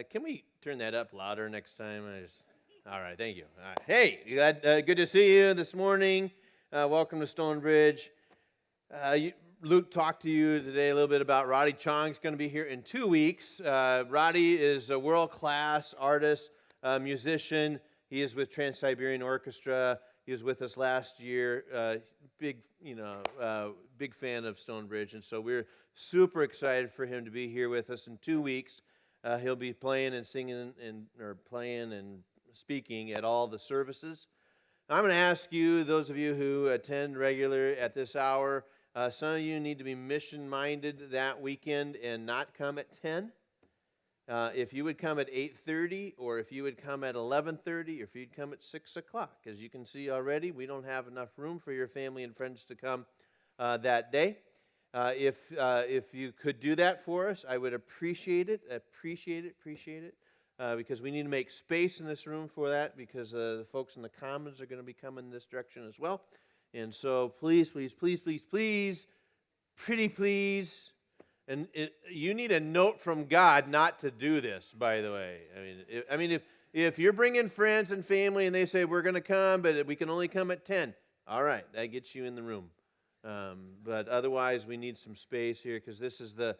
Can we turn that up louder next time? All right, thank you. All right. Hey, good to see you this morning. Welcome to StoneBridge. Luke talked to you today a little bit about Roddy Chong's going to be here in 2 weeks. Roddy is a world-class artist, musician. He is with Trans-Siberian Orchestra. He was with us last year. Big fan of StoneBridge, and so we're super excited for him to be here with us in 2 weeks. He'll be playing and singing playing and speaking at all the services. I'm going to ask you, those of you who attend regular at this hour, some of you need to be mission-minded that weekend and not come at 10. If you would come at 8:30, or if you would come at 11:30, or if you'd come at 6 o'clock. As you can see already, we don't have enough room for your family and friends to come that day. If you could do that for us, I would appreciate it, because we need to make space in this room for that, because the folks in the Commons are going to be coming this direction as well. And so please, pretty please, and you need a note from God not to do this, by the way. If you're bringing friends and family and they say, we're going to come, but we can only come at 10, all right, that gets you in the room. But otherwise, we need some space here, because this is the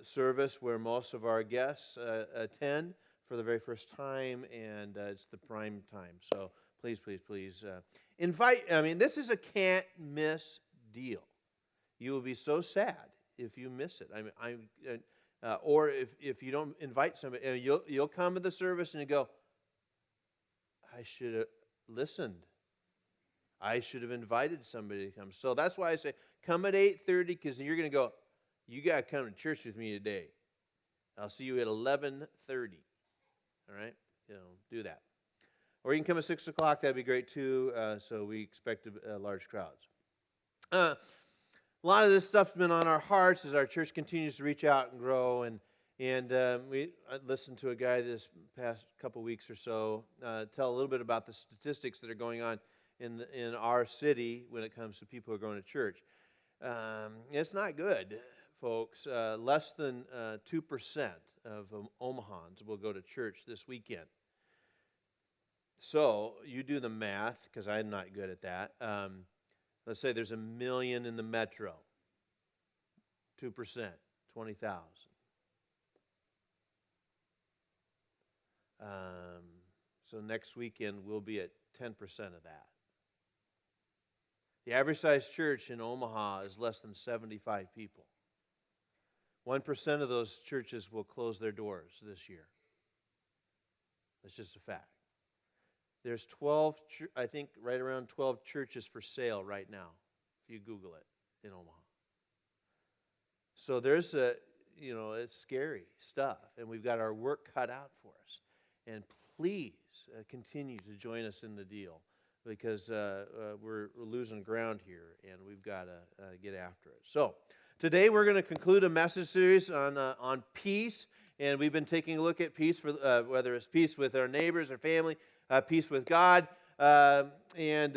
service where most of our guests attend for the very first time, and it's the prime time. So please, invite. This is a can't-miss deal. You will be so sad if you miss it. Or if you don't invite somebody, you'll come to the service and you go, I should have listened. I should have invited somebody to come. So that's why I say, come at 8:30, because you're going to go, you got to come to church with me today. I'll see you at 11:30. All right? Do that. Or you can come at 6 o'clock. That'd be great, too. So we expect large crowds. A lot of this stuff's been on our hearts as our church continues to reach out and grow. I listened to a guy this past couple weeks or so tell a little bit about the statistics that are going on in our city when it comes to people who are going to church. It's not good, folks. Less than 2% of Omahans will go to church this weekend. So you do the math, because I'm not good at that. Let's say there's 1 million in the metro. 2%, 20,000. So next weekend we'll be at 10% of that. The average size church in Omaha is less than 75 people. 1% of those churches will close their doors this year. That's just a fact. There's 12, I think right around 12 churches for sale right now, if you Google it, in Omaha. So there's it's scary stuff, and we've got our work cut out for us. And please continue to join us in the deal, because we're losing ground here, and we've got to get after it. So today we're going to conclude a message series on peace, and we've been taking a look at peace, for whether it's peace with our neighbors, our family, peace with God. And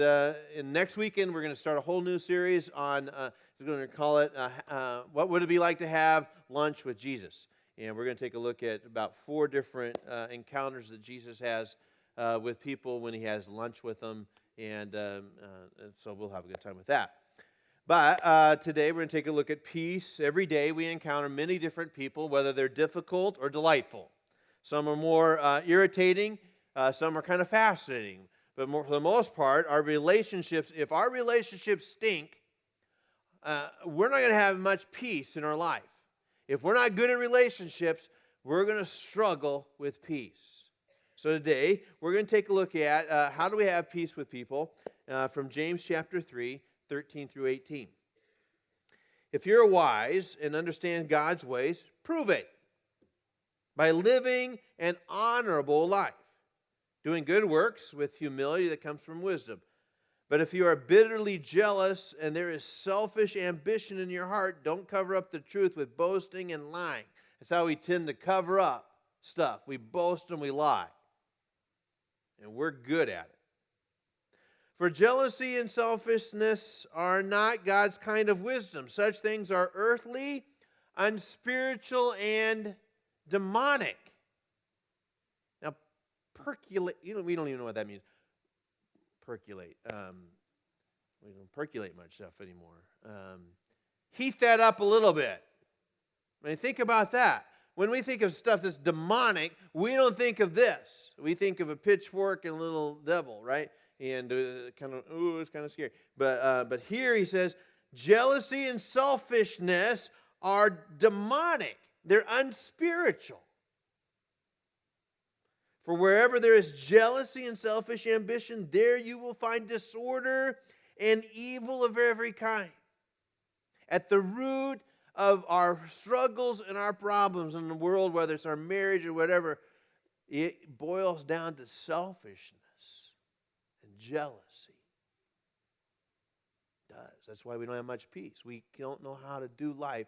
next weekend we're going to start a whole new series on, we're going to call it, What Would It Be Like to Have Lunch with Jesus? And we're going to take a look at about 4 different encounters that Jesus has with people when he has lunch with them, and so we'll have a good time with that. But today we're going to take a look at peace. Every day we encounter many different people, whether they're difficult or delightful. Some are more irritating, some are kind of fascinating. But for the most part, our relationships, if our relationships stink, we're not going to have much peace in our life. If we're not good at relationships, we're going to struggle with peace. So today, we're going to take a look at how do we have peace with people from James chapter 3, 13 through 18. If you're wise and understand God's ways, prove it by living an honorable life, doing good works with humility that comes from wisdom. But if you are bitterly jealous and there is selfish ambition in your heart, don't cover up the truth with boasting and lying. That's how we tend to cover up stuff. We boast and we lie. And we're good at it. For jealousy and selfishness are not God's kind of wisdom. Such things are earthly, unspiritual, and demonic. percolate. We don't even know what that means. Percolate. We don't percolate much stuff anymore. Heat that up a little bit. I mean, think about that. When we think of stuff that's demonic, we don't think of this. We think of a pitchfork and a little devil, right? And it's kind of scary. But here he says, jealousy and selfishness are demonic. They're unspiritual. For wherever there is jealousy and selfish ambition, there you will find disorder and evil of every kind. At the root of our struggles and our problems in the world, whether it's our marriage or whatever, it boils down to selfishness and jealousy. It does. That's why we don't have much peace. We don't know how to do life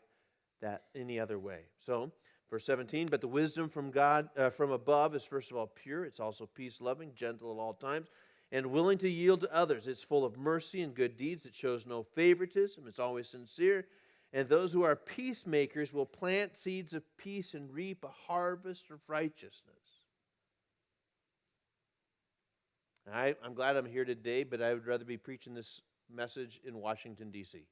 that any other way. So, verse 17, but the wisdom from God, from above is first of all pure. It's also peace-loving, gentle at all times, and willing to yield to others. It's full of mercy and good deeds. It shows no favoritism. It's always sincere. And those who are peacemakers will plant seeds of peace and reap a harvest of righteousness. I'm glad I'm here today, but I would rather be preaching this message in Washington, D.C.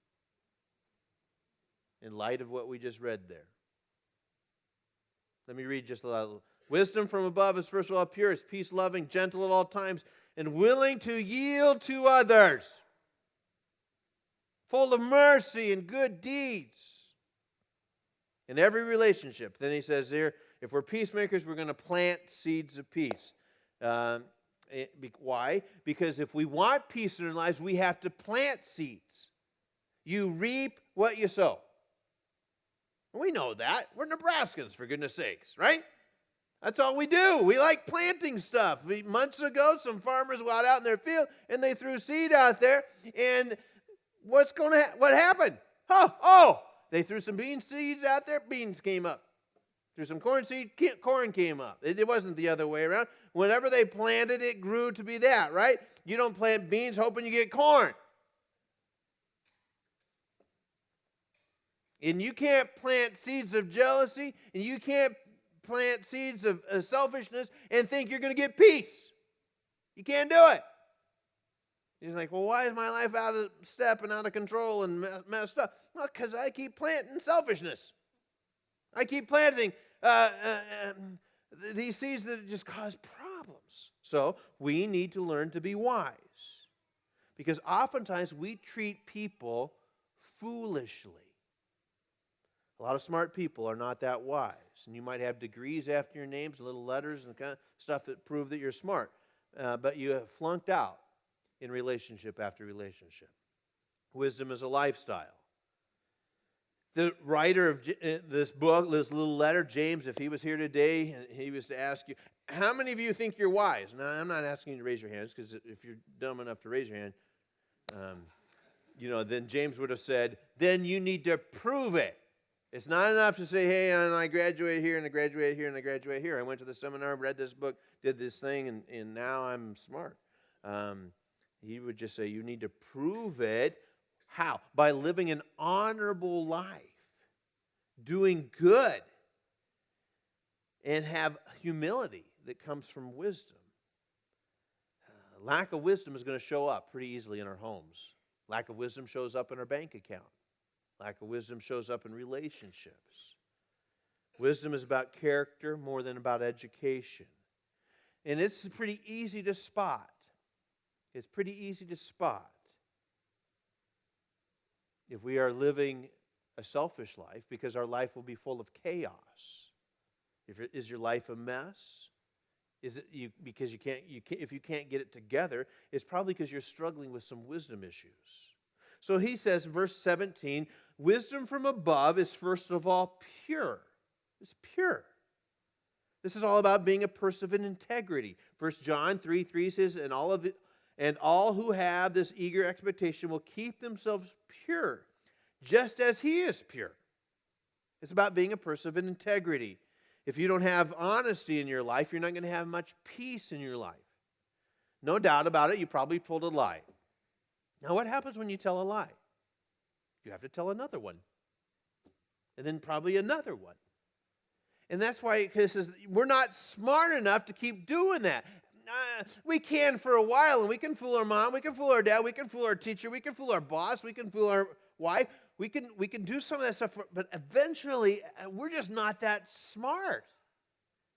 in light of what we just read there. Let me read just a little. Wisdom from above is first of all pure, it's peace-loving, gentle at all times, and willing to yield to others. Full of mercy and good deeds. In every relationship. Then he says here, if we're peacemakers, we're going to plant seeds of peace. Why? Because if we want peace in our lives, we have to plant seeds. You reap what you sow. We know that. We're Nebraskans, for goodness sakes, right? That's all we do. We like planting stuff. Months ago, some farmers went out in their field, and they threw seed out there, and what happened? They threw some bean seeds out there, beans came up. Threw some corn seed, corn came up. It wasn't the other way around. Whenever they planted, it grew to be that, right? You don't plant beans hoping you get corn. And you can't plant seeds of jealousy, and you can't plant seeds of selfishness and think you're going to get peace. You can't do it. He's like, well, why is my life out of step and out of control and messed up? Well, because I keep planting selfishness. I keep planting these seeds that just cause problems. So we need to learn to be wise. Because oftentimes we treat people foolishly. A lot of smart people are not that wise. And you might have degrees after your names, little letters and kind of stuff that prove that you're smart. But you have flunked out in relationship after relationship. Wisdom is a lifestyle. The writer of this book, this little letter, James, if he was here today, he was to ask you, how many of you think you're wise? Now, I'm not asking you to raise your hands, because if you're dumb enough to raise your hand, then James would have said, then you need to prove it. It's not enough to say, hey, I graduated here, and I graduated here, and I graduated here. I went to the seminar, read this book, did this thing, and now I'm smart. He would just say, you need to prove it. How? By living an honorable life, doing good, and have humility that comes from wisdom. Lack of wisdom is going to show up pretty easily in our homes. Lack of wisdom shows up in our bank account. Lack of wisdom shows up in relationships. Wisdom is about character more than about education. And it's pretty easy to spot. It's pretty easy to spot if we are living a selfish life, because our life will be full of chaos. Is your life a mess? Is it because if you can't get it together, it's probably because you're struggling with some wisdom issues. So he says, verse 17, wisdom from above is first of all pure. It's pure. This is all about being a person of integrity. 1 John 3:3 says, and all who have this eager expectation will keep themselves pure, just as he is pure. It's about being a person of integrity. If you don't have honesty in your life, you're not going to have much peace in your life. No doubt about it, you probably told a lie. Now, what happens when you tell a lie? You have to tell another one. And then probably another one. And that's why it says we're not smart enough to keep doing that. We can for a while, and we can fool our mom, we can fool our dad, we can fool our teacher, we can fool our boss, we can fool our wife. We can do some of that stuff, but eventually we're just not that smart.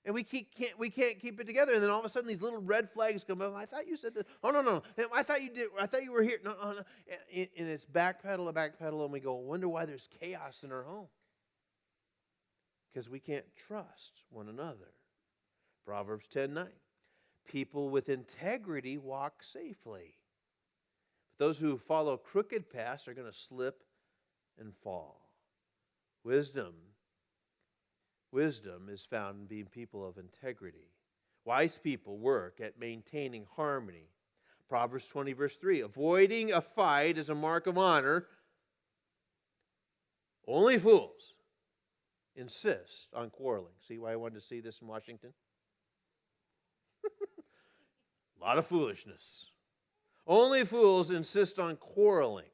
And we can't keep it together. And then all of a sudden these little red flags come up. I thought you said this. Oh, no. I thought you did. I thought you were here. No. And it's backpedal, and we go, wonder why there's chaos in our home. Because we can't trust one another. Proverbs 10:9. People with integrity walk safely. But those who follow crooked paths are going to slip and fall. Wisdom is found in being people of integrity. Wise people work at maintaining harmony. Proverbs 20, verse 3. Avoiding a fight is a mark of honor. Only fools insist on quarreling. See why I wanted to see this in Washington? A lot of foolishness. Only fools insist on quarreling.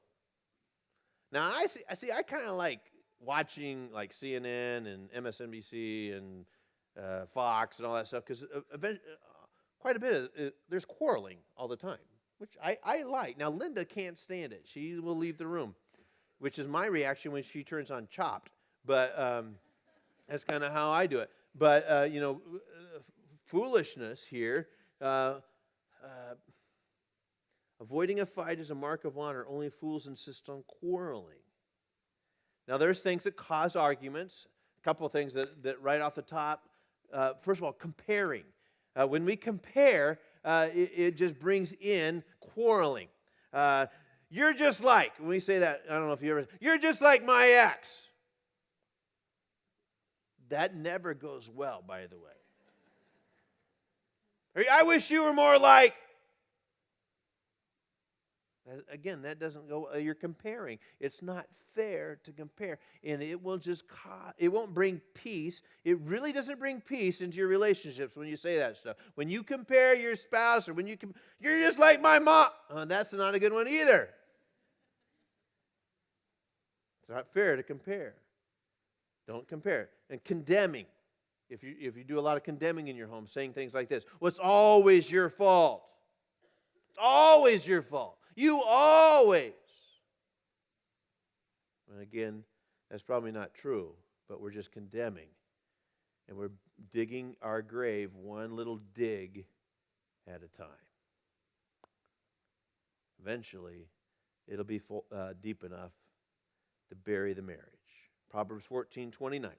Now, I kind of like watching like CNN and MSNBC and Fox and all that stuff because quite a bit there's quarreling all the time, which I like. Now, Linda can't stand it. She will leave the room, which is my reaction when she turns on Chopped. But that's kind of how I do it. But, foolishness here. Avoiding a fight is a mark of honor. Only fools insist on quarreling. Now, there's things that cause arguments. A couple of things that right off the top. First of all, comparing. When we compare, it just brings in quarreling. You're just like, when we say that, I don't know if you ever, you're just like my ex. That never goes well, by the way. I wish you were more like. Again, that doesn't go, you're comparing. It's not fair to compare. And it will it won't bring peace. It really doesn't bring peace into your relationships when you say that stuff. When you compare your spouse or when you're just like my mom. That's not a good one either. It's not fair to compare. Don't compare. And condemning. If you do a lot of condemning in your home, saying things like this, well, it's always your fault. It's always your fault. You always. And again, that's probably not true, but we're just condemning. And we're digging our grave one little dig at a time. Eventually, it'll be deep enough to bury the marriage. Proverbs 14:29.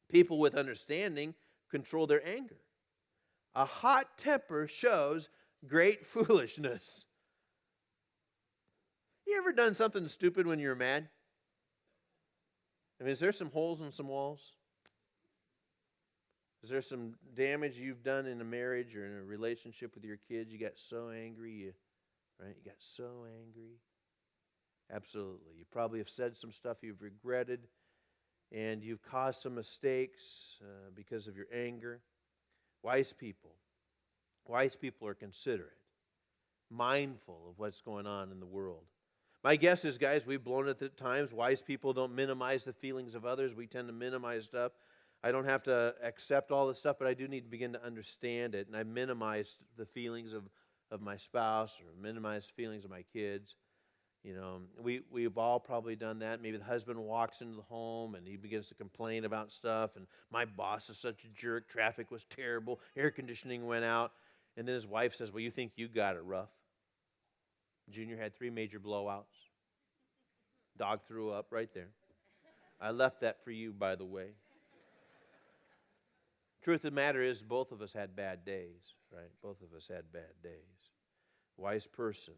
People with understanding control their anger. A hot temper shows great foolishness. You ever done something stupid when you were mad? I mean, is there some holes in some walls? Is there some damage you've done in a marriage or in a relationship with your kids? You got so angry, You got so angry. Absolutely. You probably have said some stuff you've regretted, and you've caused some mistakes because of your anger. Wise people are considerate, mindful of what's going on in the world. My guess is, guys, we've blown it at times. Wise people don't minimize the feelings of others. We tend to minimize stuff. I don't have to accept all this stuff, but I do need to begin to understand it. And I minimized the feelings of my spouse or minimized the feelings of my kids. You know, we've all probably done that. Maybe the husband walks into the home and he begins to complain about stuff. And my boss is such a jerk. Traffic was terrible. Air conditioning went out. And then his wife says, well, you think you got it rough. Junior had 3 major blowouts. Dog threw up right there. I left that for you, by the way. Truth of the matter is, both of us had bad days, right? Both of us had bad days. A wise person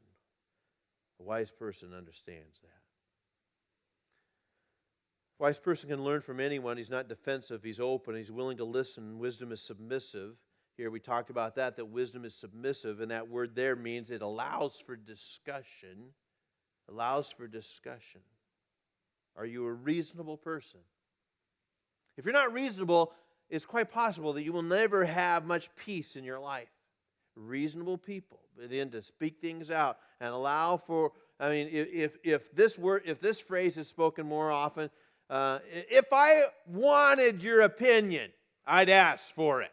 understands that. A wise person can learn from anyone. He's not defensive. He's open. He's willing to listen. Wisdom is submissive. Here we talked about that wisdom is submissive, and that word there means it allows for discussion. Allows for discussion. Are you a reasonable person? If you're not reasonable, it's quite possible that you will never have much peace in your life. Reasonable people begin to speak things out and allow for, if this phrase is spoken more often, If I wanted your opinion, I'd ask for it.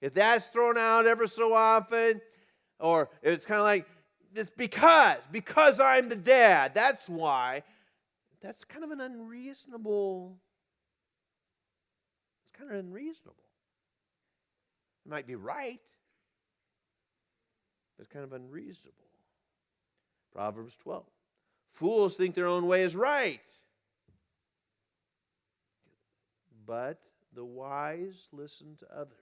If that's thrown out ever so often, or it's kind of like, it's because I'm the dad, that's why. That's kind of an unreasonable, it's kind of unreasonable. It might be right, but it's kind of unreasonable. Proverbs 12. Fools think their own way is right, but the wise listen to others.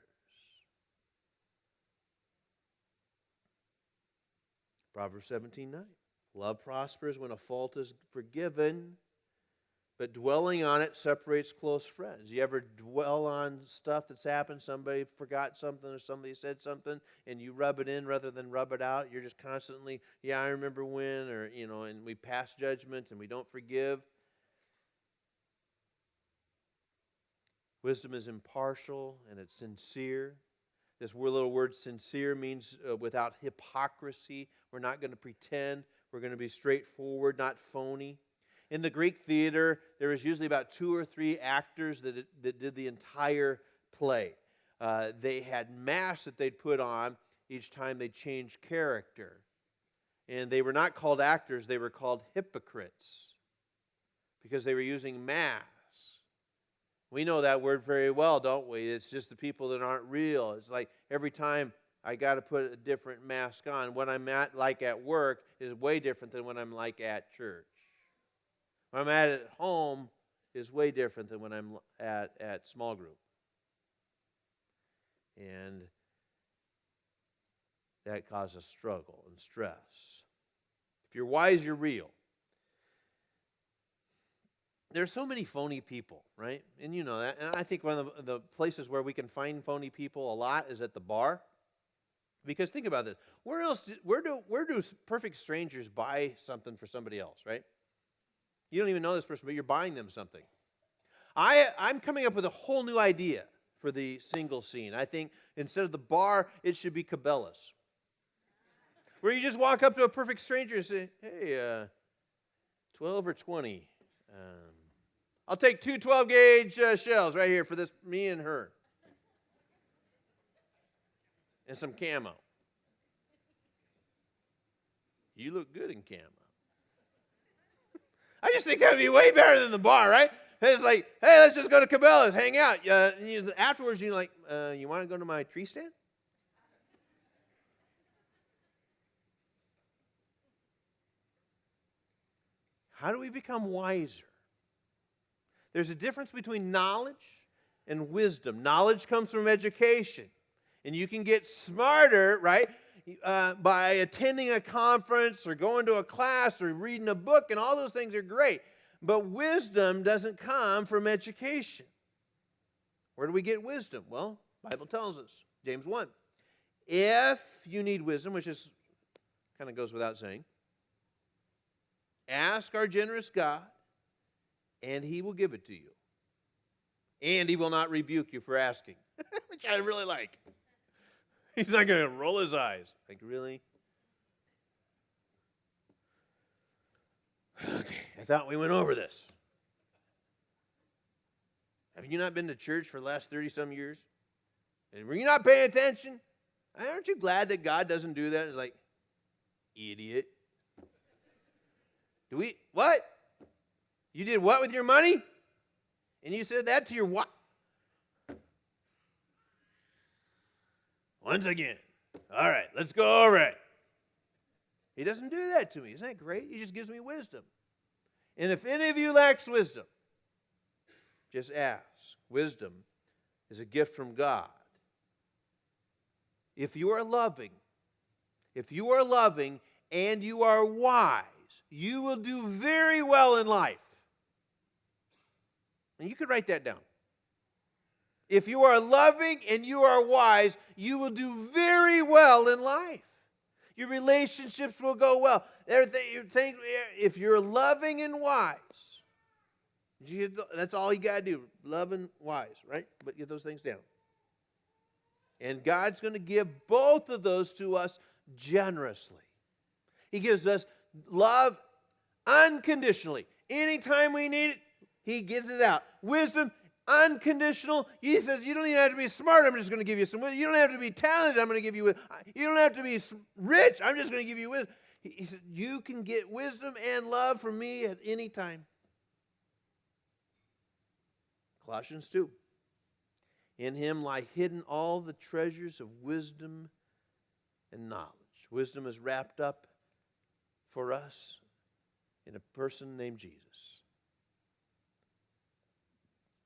Proverbs 17:9. Love prospers when a fault is forgiven, but dwelling on it separates close friends. You ever dwell on stuff that's happened? Somebody forgot something or somebody said something, and you rub it in rather than rub it out. You're just constantly, yeah, I remember when, or, and we pass judgment and we don't forgive. Wisdom is impartial and it's sincere. This little word sincere means without hypocrisy. We're not going to pretend. We're going to be straightforward, not phony. In the Greek theater, there was usually about 2 or 3 actors that did the entire play. They had masks that they'd put on each time they changed character. And they were not called actors, they were called hypocrites because they were using masks. We know that word very well, don't we? It's just the people that aren't real. It's like every time I got to put a different mask on. What I'm like at work is way different than what I'm like at church. When I'm at home is way different than when I'm at small group. And that causes struggle and stress. If you're wise, you're real. There's so many phony people, right? And you know that. And I think one of the places where we can find phony people a lot is at the bar. Because think about this. Where do perfect strangers buy something for somebody else, right? You don't even know this person, but you're buying them something. I'm coming up with a whole new idea for the single scene. I think instead of the bar, it should be Cabela's. Where you just walk up to a perfect stranger and say, hey, 12 or 20. I'll take 2 12-gauge shells right here for this, me and her. And some camo. You look good in camo. I just think that would be way better than the bar, right? It's like, hey, let's just go to Cabela's, hang out. Afterwards, you're like, you want to go to my tree stand? How do we become wiser? There's a difference between knowledge and wisdom. Knowledge comes from education. And you can get smarter, right, by attending a conference or going to a class or reading a book, and all those things are great. But wisdom doesn't come from education. Where do we get wisdom? Well, the Bible tells us, James 1. If you need wisdom, which is kind of goes without saying, ask our generous God, and He will give it to you. And He will not rebuke you for asking, which I really like. He's not going to roll his eyes. Like, really? Okay, I thought we went over this. Have you not been to church for the last 30-some years? And were you not paying attention? Aren't you glad that God doesn't do that? It's like, idiot. What? You did what with your money? And you said that to your what? Once again. All right, let's go over it. He doesn't do that to me. Isn't that great? He just gives me wisdom. And if any of you lacks wisdom, just ask. Wisdom is a gift from God. If you are loving and you are wise, you will do very well in life. And you could write that down. If you are loving and you are wise, you will do very well in life. Your relationships will go well. If you're loving and wise, that's all you got to do. Love and wise, right? But get those things down. And God's going to give both of those to us generously. He gives us love unconditionally. Anytime we need it, He gets it out. Wisdom, unconditional. He says, you don't even have to be smart. I'm just going to give you some wisdom. You don't have to be talented. I'm going to give you wisdom. You don't have to be rich. I'm just going to give you wisdom. He said, you can get wisdom and love from me at any time. Colossians 2. In him lie hidden all the treasures of wisdom and knowledge. Wisdom is wrapped up for us in a person named Jesus.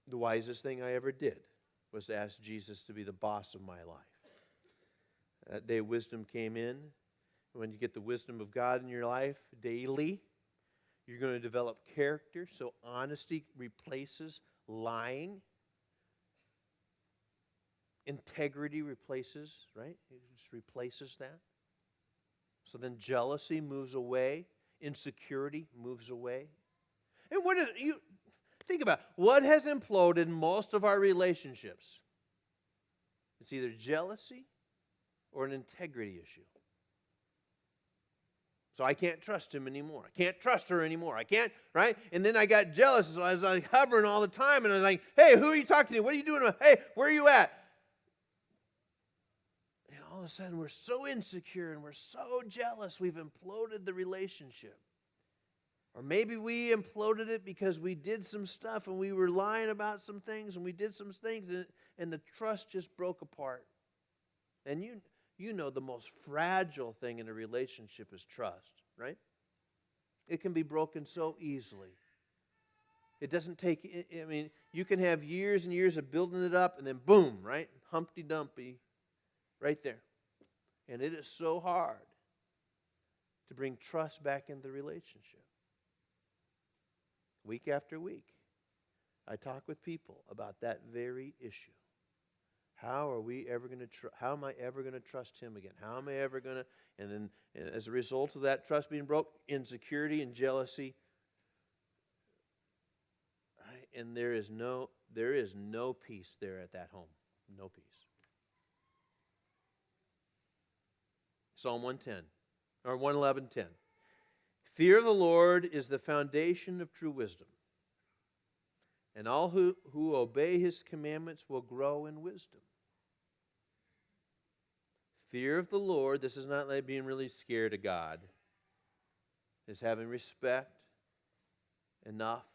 The wisest thing I ever did was to ask Jesus to be the boss of my life. That day wisdom came in. When you get the wisdom of God in your life daily, you're going to develop character. So honesty replaces lying. Integrity replaces, right? It just replaces that. So then jealousy moves away. Insecurity moves away. And what is you think about? What has imploded in most of our relationships? It's either jealousy or an integrity issue. So I can't trust him anymore. I can't trust her anymore. I can't, right? And then I got jealous, so I was like hovering all the time, and I was like, hey, who are you talking to? What are you doing? Hey, where are you at? And all of a sudden, we're so insecure and we're so jealous, we've imploded the relationship. Or maybe we imploded it because we did some stuff and we were lying about some things and we did some things and the trust just broke apart. And you know the most fragile thing in a relationship is trust, right? It can be broken so easily. It doesn't take, I mean, you can have years and years of building it up and then boom, right? Humpty Dumpty, right there. And it is so hard to bring trust back into the relationship. Week after week, I talk with people about that very issue. How are we ever going to? How am I ever going to trust him again? How am I ever going to? And then, as a result of that trust being broke, insecurity and jealousy. Right? And there is no peace there at that home. No peace. Psalm 110 or 111:10. Fear of the Lord is the foundation of true wisdom, and all who obey his commandments will grow in wisdom. Fear of the Lord, this is not like being really scared of God. It's having respect enough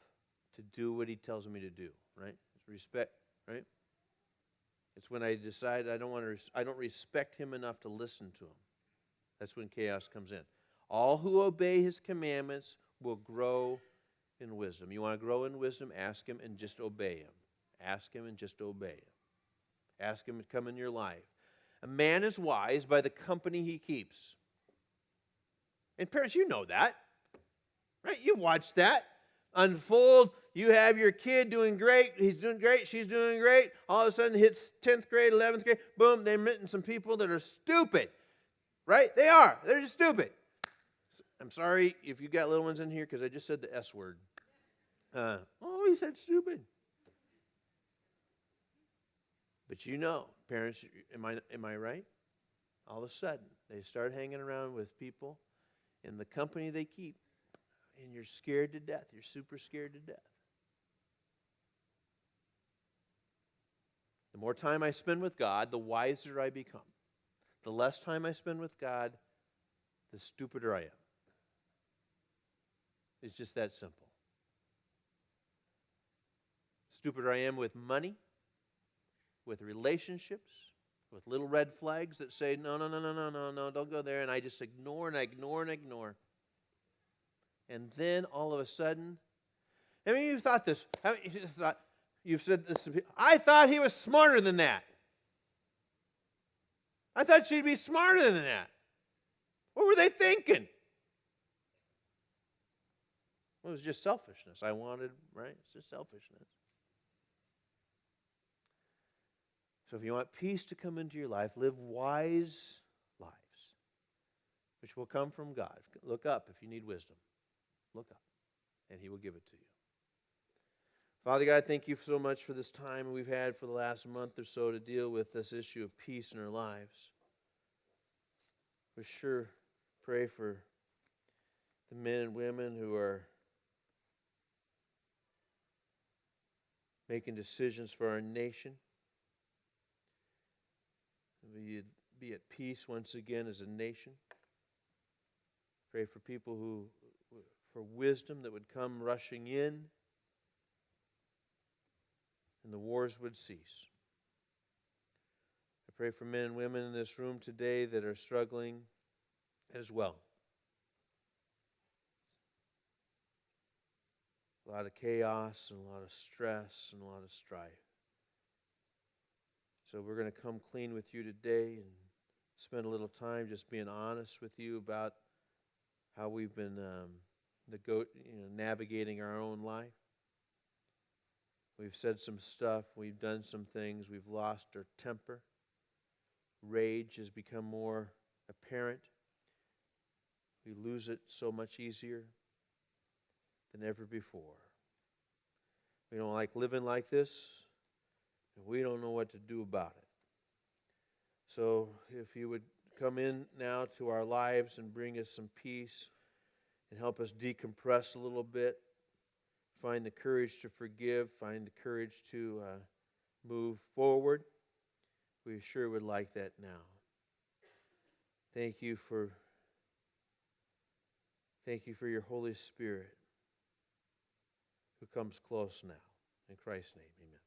to do what he tells me to do, right? It's respect, right? It's when I decide I don't respect him enough to listen to him. That's when chaos comes in. All who obey his commandments will grow in wisdom. You want to grow in wisdom? Ask him and just obey him. Ask him and just obey him. Ask him to come in your life. A man is wise by the company he keeps. And parents, you know that. Right? You've watched that unfold. You have your kid doing great. He's doing great. She's doing great. All of a sudden hits 10th grade, 11th grade. Boom, they're meeting some people that are stupid. Right? They are. They're just stupid. I'm sorry if you got little ones in here because I just said the S word. He said stupid. But you know, parents, am I right? All of a sudden, they start hanging around with people in the company they keep, and you're scared to death. You're super scared to death. The more time I spend with God, the wiser I become. The less time I spend with God, the stupider I am. It's just that simple. Stupider I am with money, with relationships, with little red flags that say, no, don't go there. And I just ignore and ignore and ignore. And then all of a sudden, I mean, you've thought this. You've said this. I thought he was smarter than that. I thought she'd be smarter than that. What were they thinking? Well, it was just selfishness. I wanted, right? It's just selfishness. So if you want peace to come into your life, live wise lives, which will come from God. Look up if you need wisdom. Look up, and he will give it to you. Father God, thank you so much for this time we've had for the last month or so to deal with this issue of peace in our lives. We sure pray for the men and women who are making decisions for our nation. We'd be at peace once again as a nation. Pray for people for wisdom that would come rushing in, and the wars would cease. I pray for men and women in this room today that are struggling as well. A lot of chaos and a lot of stress and a lot of strife. So we're going to come clean with you today and spend a little time just being honest with you about how we've been navigating our own life. We've said some stuff. We've done some things. We've lost our temper. Rage has become more apparent. We lose it so much easier than ever before. We don't like living like this, and we don't know what to do about it. So if you would come in now to our lives and bring us some peace and help us decompress a little bit, find the courage to forgive, find the courage to move forward, we sure would like that now. Thank you for your Holy Spirit who comes close now. In Christ's name, amen.